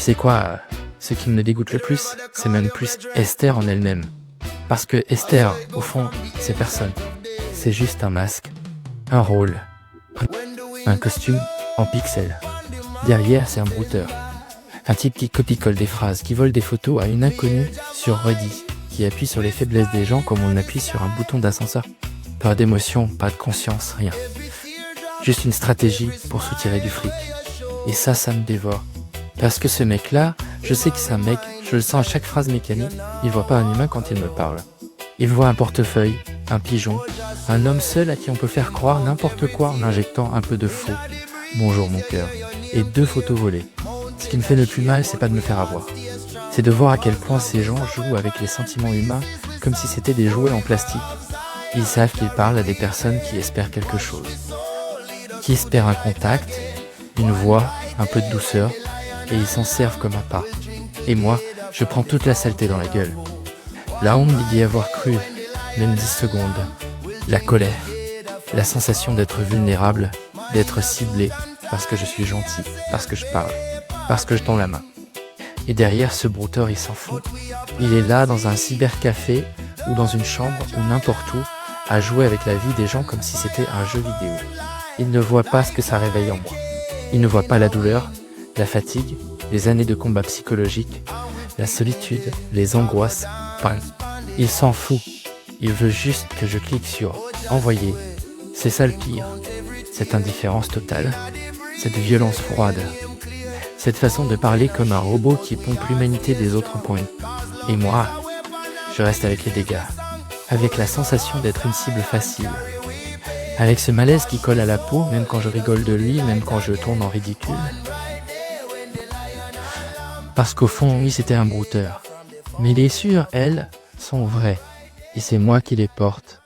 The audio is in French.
sais quoi, ce qui me dégoûte le plus, c'est même plus Esther en elle-même. Parce que Esther, au fond, c'est personne. C'est juste un masque, un rôle, un costume en pixels. Derrière, c'est un brouteur. Un type qui copie-colle des phrases, qui vole des photos à une inconnue sur Reddit, qui appuie sur les faiblesses des gens comme on appuie sur un bouton d'ascenseur. Pas d'émotion, pas de conscience, rien. Juste une stratégie pour soutirer du fric. Et ça me dévore. Parce que ce mec-là, je sais que c'est un mec, je le sens à chaque phrase mécanique, il voit pas un humain quand il me parle. Il voit un portefeuille, un pigeon, un homme seul à qui on peut faire croire n'importe quoi en injectant un peu de faux. Bonjour mon cœur. Et 2 photos volées. Ce qui me fait le plus mal, c'est pas de me faire avoir. C'est de voir à quel point ces gens jouent avec les sentiments humains comme si c'était des jouets en plastique. Ils savent qu'ils parlent à des personnes qui espèrent quelque chose. Qui espèrent un contact, une voix, un peu de douceur, et ils s'en servent comme appât. Et moi, je prends toute la saleté dans la gueule. La honte d'y avoir cru, même 10 secondes. La colère, la sensation d'être vulnérable, d'être ciblé parce que je suis gentil, parce que je parle, parce que je tends la main. Et derrière, ce brouteur, il s'en fout. Il est là dans un cybercafé ou dans une chambre ou n'importe où, à jouer avec la vie des gens comme si c'était un jeu vidéo. Il ne voit pas ce que ça réveille en moi. Il ne voit pas la douleur, la fatigue, les années de combat psychologique, la solitude, les angoisses. Enfin, il s'en fout. Il veut juste que je clique sur « Envoyer ». C'est ça le pire. Cette indifférence totale, cette violence froide, cette façon de parler comme un robot qui pompe l'humanité des autres en point. Et moi, je reste avec les dégâts, avec la sensation d'être une cible facile, avec ce malaise qui colle à la peau, même quand je rigole de lui, même quand je tourne en ridicule. Parce qu'au fond, oui, c'était un brouteur. Mais les sûrs, elles, sont vraies. Et c'est moi qui les porte.